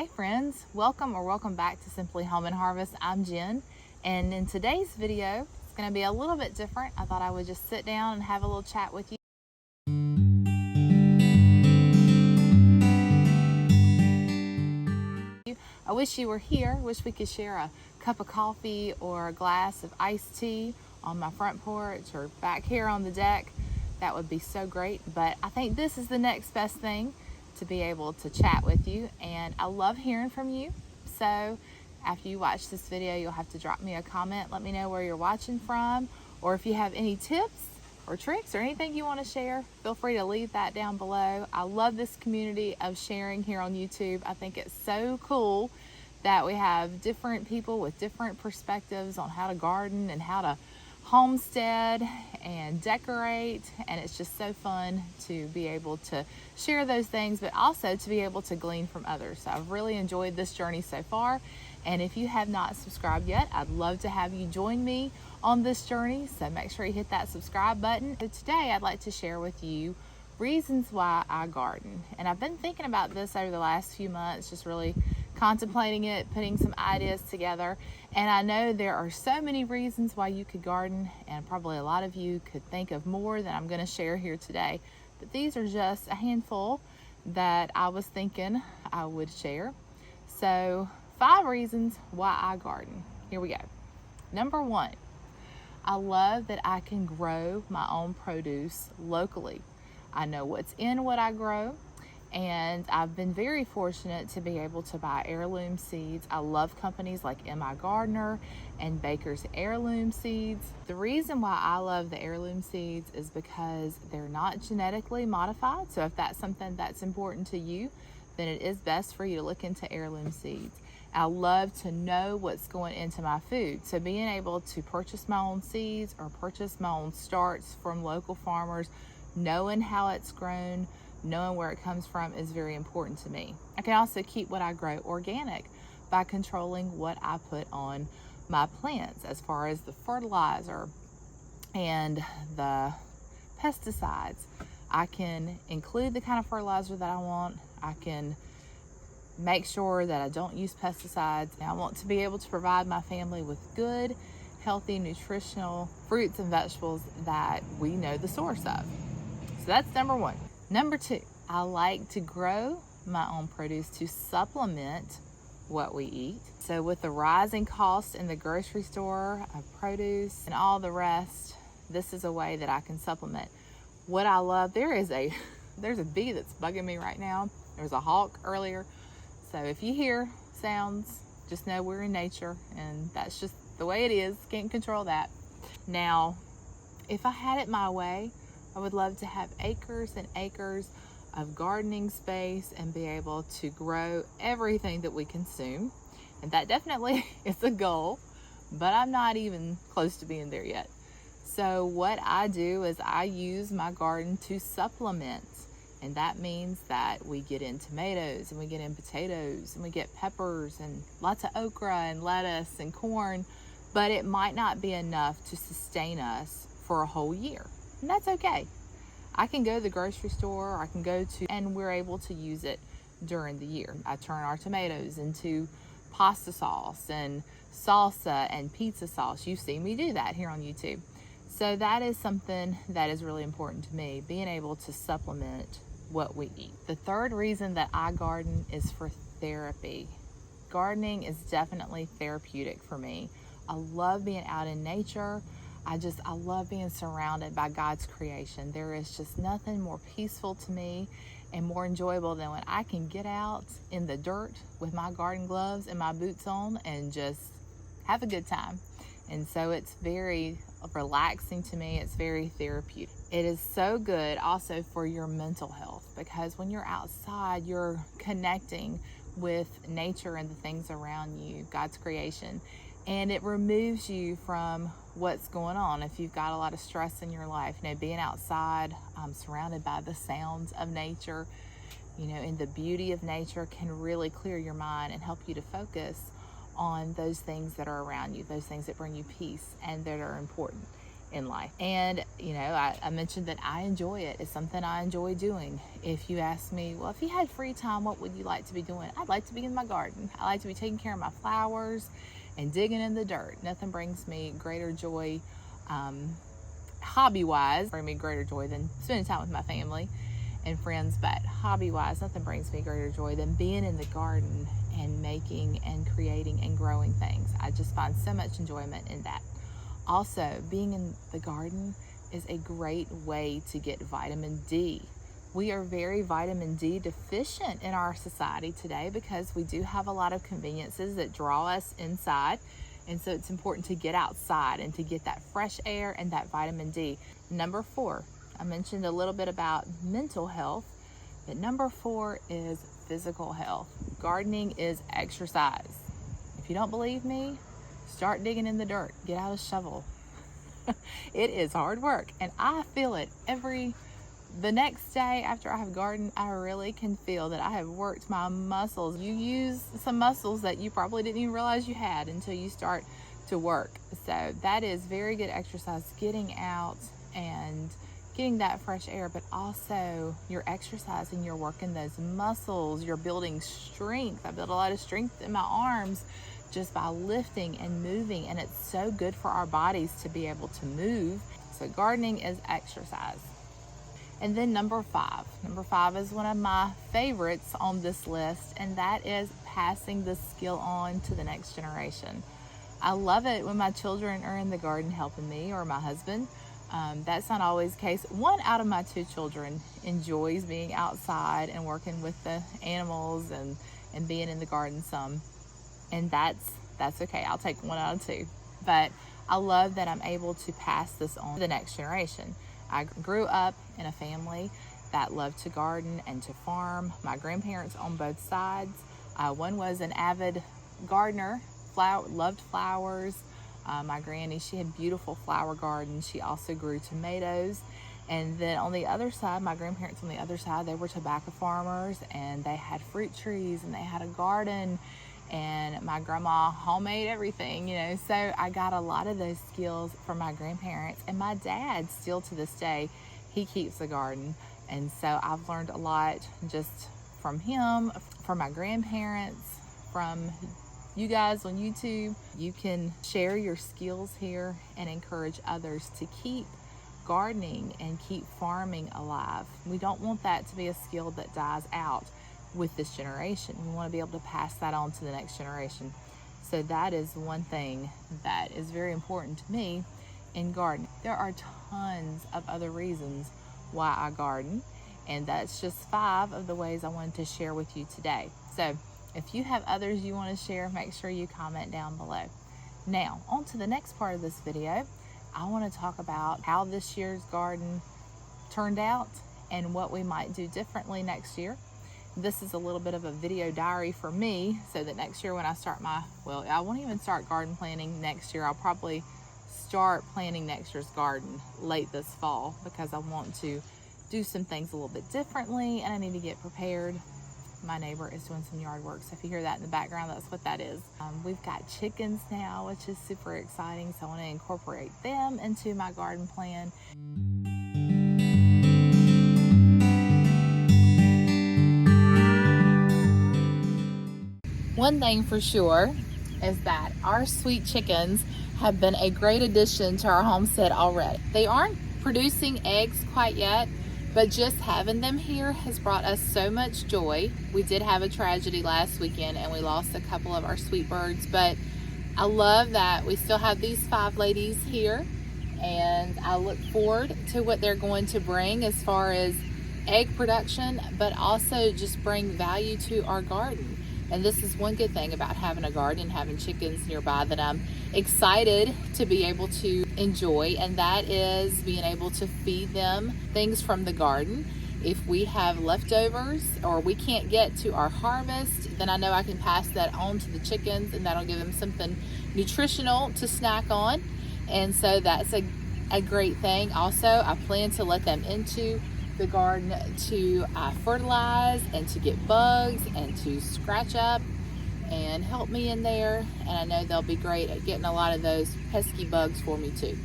Hey friends, welcome back to Simply Home and Harvest. I'm Jen, and in today's video, it's going to be a little bit different. I thought I would just sit down and have a little chat with you. I wish you were here. Wish we could share a cup of coffee or a glass of iced tea on my front porch or back here on the deck. That would be so great, but I think this is the next best thing, to be able to chat with you, and I love hearing from you. So after you watch this video, you'll have to drop me a comment. Let me know where you're watching from, or if you have any tips or tricks or anything you want to share, feel free to leave that down below. I love this community of sharing here on YouTube. I think it's so cool that we have different people with different perspectives on how to garden and how to homestead and decorate, and it's just so fun to be able to share those things, but also to be able to glean from others. So I've really enjoyed this journey so far, and if you have not subscribed yet, I'd love to have you join me on this journey, so make sure you hit that subscribe button. So today I'd like to share with you reasons why I garden, and I've been thinking about this over the last few months, just really contemplating it, putting some ideas together. And I know there are so many reasons why you could garden, and probably a lot of you could think of more than I'm going to share here today. But these are just a handful that I was thinking I would share. So 5 reasons why I garden. Here we go. Number 1, I love that I can grow my own produce locally. I know what's in what I grow, and I've been very fortunate to be able to buy heirloom seeds. I love companies like M.I. Gardner and Baker's Heirloom Seeds. The reason why I love the heirloom seeds is because they're not genetically modified. So if that's something that's important to you, then it is best for you to look into heirloom seeds. I love to know what's going into my food. So being able to purchase my own seeds or purchase my own starts from local farmers, knowing how it's grown, knowing where it comes from is very important to me. I can also keep what I grow organic by controlling what I put on my plants as far as the fertilizer and the pesticides. I can include the kind of fertilizer that I want. I can make sure that I don't use pesticides. And I want to be able to provide my family with good, healthy, nutritional fruits and vegetables that we know the source of. So that's number 1. Number 2, I like to grow my own produce to supplement what we eat. So with the rising cost in the grocery store of produce and all the rest, this is a way that I can supplement. What I love, there's a bee that's bugging me right now. There was a hawk earlier. So if you hear sounds, just know we're in nature, and that's just the way it is. Can't control that. Now, if I had it my way, I would love to have acres and acres of gardening space and be able to grow everything that we consume. And that definitely is a goal, but I'm not even close to being there yet. So what I do is I use my garden to supplement. And that means that we get in tomatoes and we get in potatoes and we get peppers and lots of okra and lettuce and corn, but it might not be enough to sustain us for a whole year. And that's okay. I can go to the grocery store, or I can go to, and we're able to use it during the year. I turn our tomatoes into pasta sauce and salsa and pizza sauce. You see me do that here on YouTube. So that is something that is really important to me, being able to supplement what we eat. The 3rd reason that I garden is for therapy. Gardening is definitely therapeutic for me. I love being out in nature. I love being surrounded by God's creation. There is just nothing more peaceful to me and more enjoyable than when I can get out in the dirt with my garden gloves and my boots on and just have a good time. And so it's very relaxing to me. It's very therapeutic. It is so good also for your mental health, because when you're outside, you're connecting with nature and the things around you, God's creation, and it removes you from what's going on. If you've got a lot of stress in your life, being outside, surrounded by the sounds of nature, and the beauty of nature can really clear your mind and help you to focus on those things that are around you, those things that bring you peace and that are important. in life. And, you know, I mentioned that I enjoy it. It's something I enjoy doing. If you ask me, well, if you had free time, what would you like to be doing? I'd like to be in my garden. I like to be taking care of my flowers and digging in the dirt. Nothing brings me greater joy, hobby-wise, bring me greater joy than spending time with my family and friends, but hobby-wise, nothing brings me greater joy than being in the garden and making and creating and growing things. I just find so much enjoyment in that. Also, being in the garden is a great way to get vitamin D. We are very vitamin D deficient in our society today because we do have a lot of conveniences that draw us inside. And so it's important to get outside and to get that fresh air and that vitamin D. Number 4, I mentioned a little bit about mental health, but number 4 is physical health. Gardening is exercise. If you don't believe me, start digging in the dirt. Get out a shovel. It is hard work, and I feel it the next day after I have gardened. I really can feel that I have worked my muscles. You use some muscles that you probably didn't even realize you had until you start to work. So that is very good exercise, getting out and getting that fresh air, but also you're exercising, you're working those muscles, you're building strength. I built a lot of strength in my arms just by lifting and moving, and it's so good for our bodies to be able to move. So gardening is exercise. And then number 5 is one of my favorites on this list, and that is passing the skill on to the next generation. I love it when my children are in the garden helping me, or my husband. That's not always the case. 1 out of my 2 children enjoys being outside and working with the animals and being in the garden some. And that's okay. I'll take 1 out of 2. But I love that I'm able to pass this on to the next generation. I grew up in a family that loved to garden and to farm. My grandparents on both sides. One was an avid gardener, loved flowers. My granny, she had beautiful flower gardens. She also grew tomatoes. And then on the other side, my grandparents on the other side, they were tobacco farmers, and they had fruit trees and they had a garden, and my grandma homemade everything, you know. So I got a lot of those skills from my grandparents, and my dad still to this day, he keeps a garden. And so I've learned a lot just from him, from my grandparents, from you guys on YouTube. You can share your skills here and encourage others to keep gardening and keep farming alive. We don't want that to be a skill that dies out with this generation. We want to be able to pass that on to the next generation. So that is one thing that is very important to me in gardening. There are tons of other reasons why I garden, and that's just 5 of the ways I wanted to share with you today. So if you have others you want to share, make sure you comment down below. Now, on to the next part of this video. I want to talk about how this year's garden turned out and what we might do differently next year. This is a little bit of a video diary for me, so that next year when I start I won't even start garden planning next year. I'll probably start planning next year's garden late this fall, because I want to do some things a little bit differently and I need to get prepared. My neighbor is doing some yard work, so if you hear that in the background, that's what that is. We've got chickens now, which is super exciting, so I want to incorporate them into my garden plan. One thing for sure is that our sweet chickens have been a great addition to our homestead already. They aren't producing eggs quite yet, but just having them here has brought us so much joy. We did have a tragedy last weekend and we lost a couple of our sweet birds, but I love that we still have these 5 ladies here, and I look forward to what they're going to bring as far as egg production, but also just bring value to our garden. And this is one good thing about having a garden and having chickens nearby that I'm excited to be able to enjoy, and that is being able to feed them things from the garden. If we have leftovers or we can't get to our harvest, then I know I can pass that on to the chickens, and that'll give them something nutritional to snack on. And so that's a great thing. Also, I plan to let them into the garden to fertilize and to get bugs and to scratch up and help me in there, and I know they'll be great at getting a lot of those pesky bugs for me too.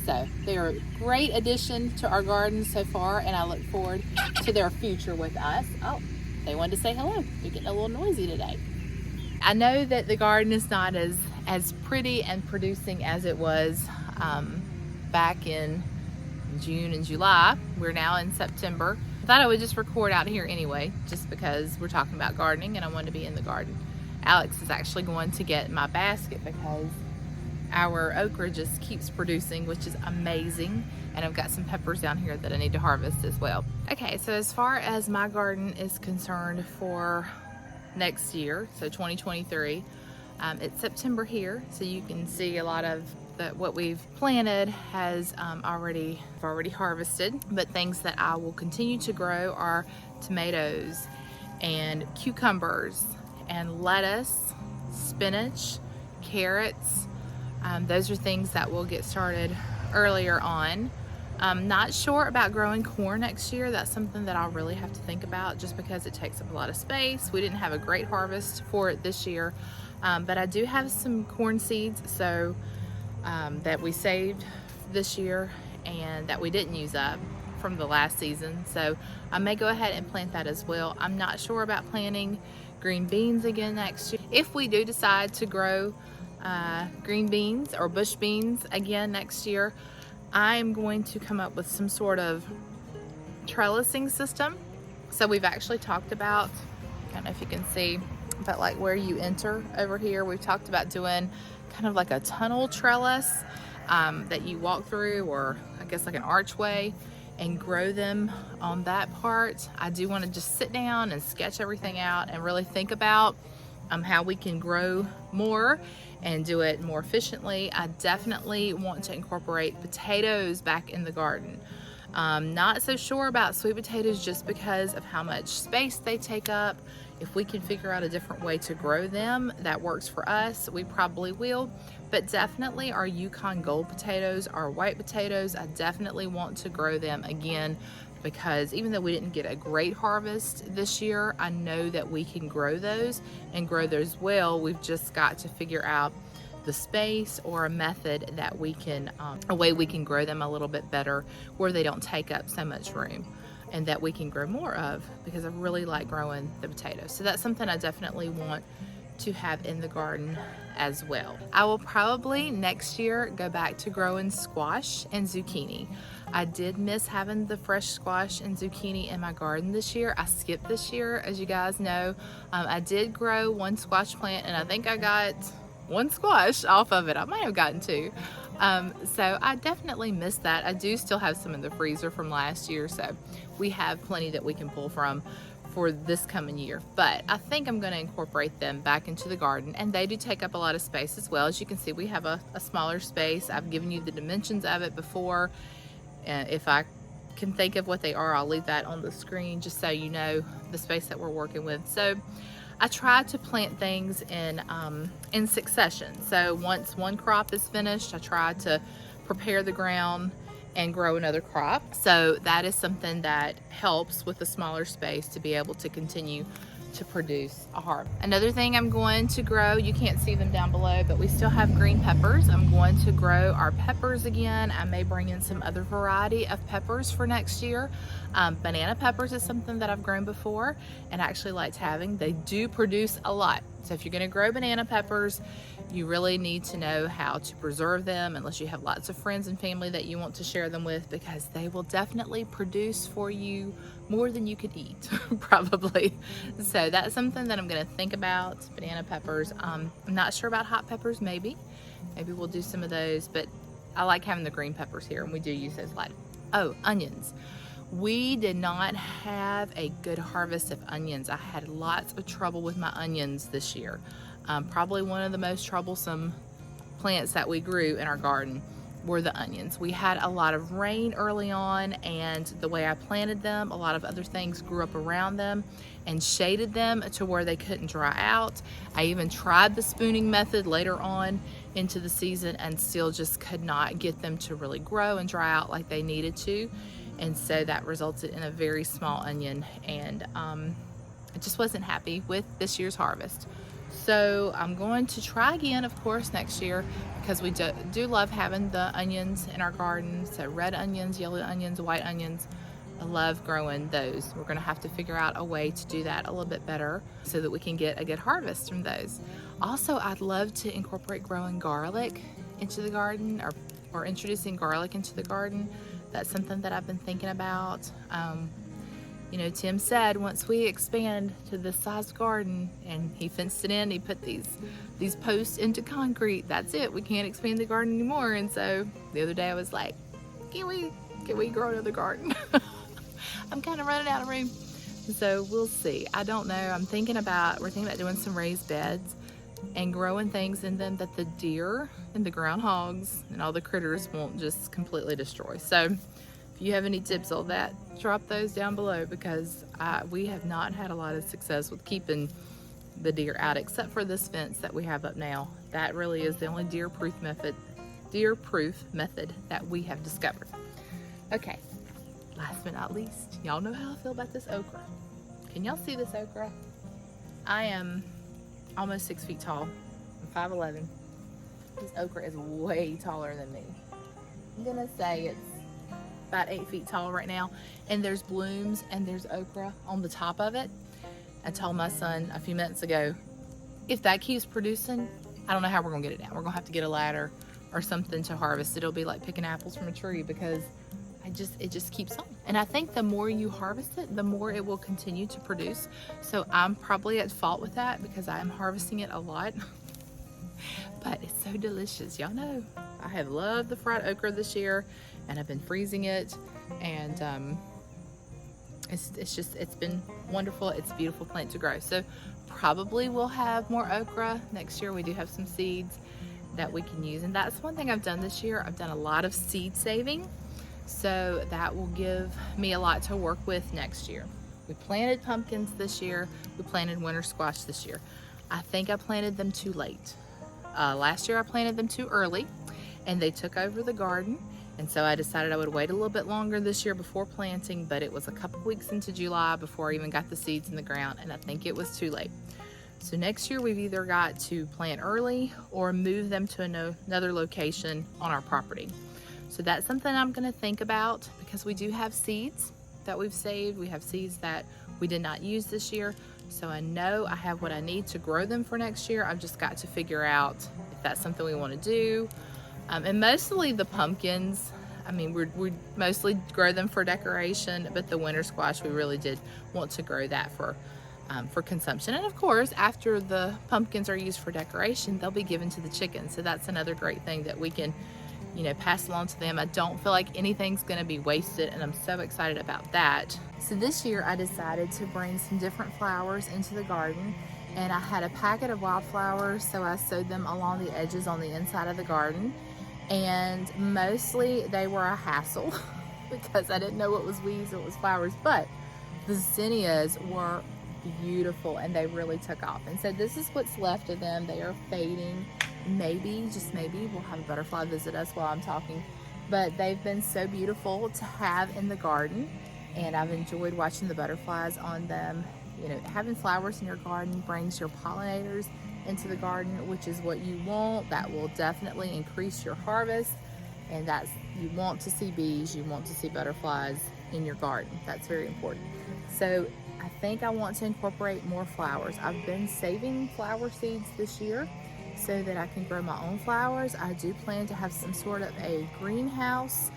So they're a great addition to our garden so far, and I look forward to their future with us. Oh, they wanted to say hello. They're getting a little noisy today. I know that the garden is not as pretty and producing as it was back in June and July. We're now in September. I thought I would just record out here anyway, just because we're talking about gardening and I wanted to be in the garden. Alex is actually going to get my basket because our okra just keeps producing, which is amazing. And I've got some peppers down here that I need to harvest as well. Okay, so as far as my garden is concerned for next year, so 2023, it's September here, so you can see a lot of what we've planted has already harvested. But things that I will continue to grow are tomatoes and cucumbers and lettuce, spinach, carrots. Those are things that will get started earlier on. I'm not sure about growing corn next year. That's something that I'll really have to think about, just because it takes up a lot of space. We didn't have a great harvest for it this year, but I do have some corn seeds that we saved this year and that we didn't use up from the last season. So I may go ahead and plant that as well. I'm not sure about planting green beans again next year. If we do decide to grow green beans or bush beans again next year, I'm going to come up with some sort of trellising system. So we've actually talked about, I don't know if you can see, but like where you enter over here, we've talked about doing kind of like a tunnel trellis that you walk through, or I guess like an archway, and grow them on that part. I do want to just sit down and sketch everything out and really think about how we can grow more and do it more efficiently. I definitely want to incorporate potatoes back in the garden. Not so sure about sweet potatoes just because of how much space they take up. If we can figure out a different way to grow them that works for us, we probably will. But definitely our Yukon Gold potatoes, our white potatoes, I definitely want to grow them again, because even though we didn't get a great harvest this year, I know that we can grow those and grow those well. We've just got to figure out the space or a method that we can, a way we can grow them a little bit better where they don't take up so much room, and that we can grow more of, because I really like growing the potatoes. So that's something I definitely want to have in the garden as well. I will probably next year go back to growing squash and zucchini. I did miss having the fresh squash and zucchini in my garden this year. I skipped this year, as you guys know. I did grow one squash plant, and I think I got one squash off of it. I might have gotten two. So I definitely missed that. I do still have some in the freezer from last year, so we have plenty that we can pull from for this coming year. But I think I'm going to incorporate them back into the garden, and they do take up a lot of space as well. As you can see, we have a smaller space. I've given you the dimensions of it before. If I can think of what they are, I'll leave that on the screen just so you know the space that we're working with. So I try to plant things in succession. So once one crop is finished, I try to prepare the ground and grow another crop. So that is something that helps with a smaller space to be able to continue to produce a harvest. Another thing I'm going to grow, you can't see them down below, but we still have green peppers. I'm going to grow our peppers again. I may bring in some other variety of peppers for next year. Banana peppers is something that I've grown before and actually liked having. They do produce a lot. So if you're going to grow banana peppers, you really need to know how to preserve them, unless you have lots of friends and family that you want to share them with, because they will definitely produce for you more than you could eat, probably. So that's something that I'm going to think about, banana peppers. I'm not sure about hot peppers, maybe we'll do some of those, but I like having the green peppers here, and we do use those a lot. Oh, onions. We did not have a good harvest of onions. I had lots of trouble with my onions this year. Probably one of the most troublesome plants that we grew in our garden were the onions. We had a lot of rain early on, and the way I planted them, a lot of other things grew up around them and shaded them to where they couldn't dry out. I even tried the spooning method later on into the season and still just could not get them to really grow and dry out like they needed to. And so that resulted in a very small onion, and I just wasn't happy with this year's harvest. So I'm going to try again, of course, next year, because we do love having the onions in our garden. So red onions, yellow onions, white onions. I love growing those. We're gonna have to figure out a way to do that a little bit better so that we can get a good harvest from those. Also, I'd love to incorporate growing garlic into the garden, or introducing garlic into the garden. That's something that I've been thinking about. You know, Tim said once we expand to this size garden, and he fenced it in, he put these posts into concrete, that's it, we can't expand the garden anymore. And so the other day I was like, can we grow another garden? I'm kind of running out of room. So we'll see. I don't know. We're thinking about doing some raised beds and growing things in them that the deer and the groundhogs and all the critters won't just completely destroy. So if you have any tips on that, drop those down below, because we have not had a lot of success with keeping the deer out, except for this fence that we have up now. That really is the only deer-proof method that we have discovered. Okay, last but not least, y'all know how I feel about this okra. Can y'all see this okra? I am almost 6 feet tall. I'm 5'11". This okra is way taller than me. I'm gonna say it's about 8 feet tall right now, and there's blooms and there's okra on the top of it. I told my son a few minutes ago, if that keeps producing, I don't know how we're gonna get it down. We're gonna have to get a ladder or something to harvest. It'll be like picking apples from a tree, because it just keeps on. And I think the more you harvest it, the more it will continue to produce. So I'm probably at fault with that, because I am harvesting it a lot. But it's so delicious. Y'all know I have loved the fried okra this year, and I've been freezing it, and it's been wonderful. It's a beautiful plant to grow. So probably we'll have more okra next year. We do have some seeds that we can use, and that's one thing I've done this year. I've done a lot of seed saving, so that will give me a lot to work with next year. We planted pumpkins this year. We planted winter squash this year. I think I planted them too late. Last year I planted them too early, and they took over the garden. And so I decided I would wait a little bit longer this year before planting, but it was a couple weeks into July before I even got the seeds in the ground, and I think it was too late. So next year we've either got to plant early or move them to another location on our property. So that's something I'm gonna think about, because we do have seeds that we've saved. We have seeds that we did not use this year. So I know I have what I need to grow them for next year. I've just got to figure out if that's something we wanna do. And mostly the pumpkins, I mean, we mostly grow them for decoration, but the winter squash, we really did want to grow that for consumption. And of course, after the pumpkins are used for decoration, they'll be given to the chickens. So that's another great thing that we can, you know, pass along to them. I don't feel like anything's gonna be wasted, and I'm so excited about that. So this year I decided to bring some different flowers into the garden, and I had a packet of wildflowers, so I sowed them along the edges on the inside of the garden. And mostly they were a hassle because I didn't know what was weeds, what was flowers, but the zinnias were beautiful and they really took off. And so this is what's left of them. They are fading. Maybe, just maybe, we'll have a butterfly visit us while I'm talking. But they've been so beautiful to have in the garden, and I've enjoyed watching the butterflies on them. You know, having flowers in your garden brings your pollinators into the garden, which is what you want. That will definitely increase your harvest, and you want to see bees, you want to see butterflies in your garden. That's very important. So I think I want to incorporate more flowers. I've been saving flower seeds this year so that I can grow my own flowers. I do plan to have some sort of a greenhouse.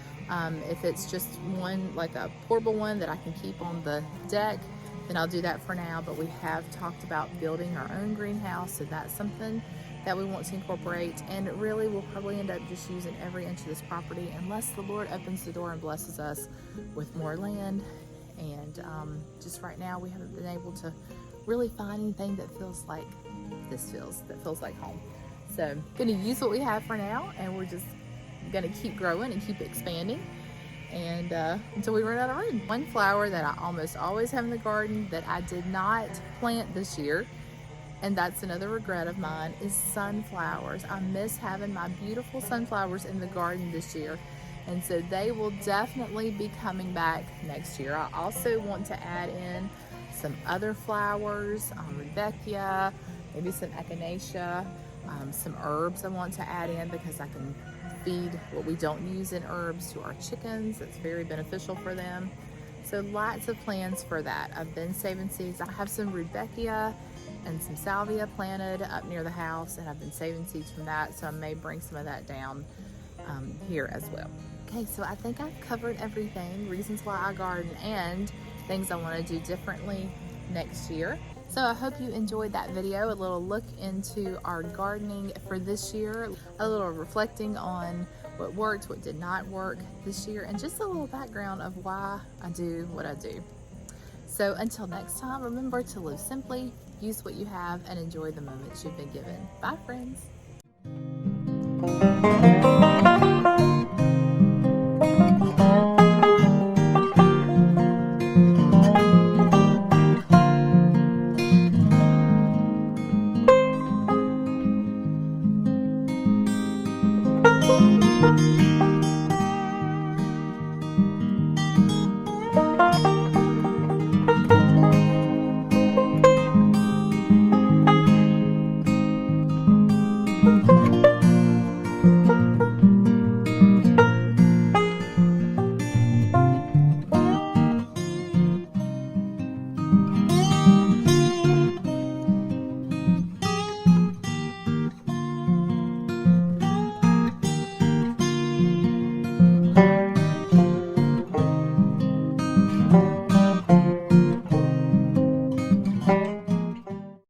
If it's just one, like a portable one that I can keep on the deck, then I'll do that for now. But we have talked about building our own greenhouse, so that's something that we want to incorporate. And really, we'll probably end up just using every inch of this property unless the Lord opens the door and blesses us with more land. And just right now, we haven't been able to really find anything that feels like that feels like home. So I'm gonna use what we have for now, and we're just gonna keep growing and keep expanding, and until we run out of room. One flower that I almost always have in the garden that I did not plant this year, and that's another regret of mine, is sunflowers. I miss having my beautiful sunflowers in the garden this year, and so they will definitely be coming back next year. I also want to add in some other flowers, rudbeckia, maybe some echinacea, some herbs I want to add in because I can feed what we don't use in herbs to our chickens. It's very beneficial for them. So lots of plans for that. I've been saving seeds. I have some rudbeckia and some salvia planted up near the house, and I've been saving seeds from that, so I may bring some of that down here as well. Okay, so I think I've covered everything, reasons why I garden and things I want to do differently next year. So I hope you enjoyed that video, a little look into our gardening for this year, a little reflecting on what worked, what did not work this year, and just a little background of why I do what I do. So until next time, remember to live simply, use what you have, and enjoy the moments you've been given. Bye, friends.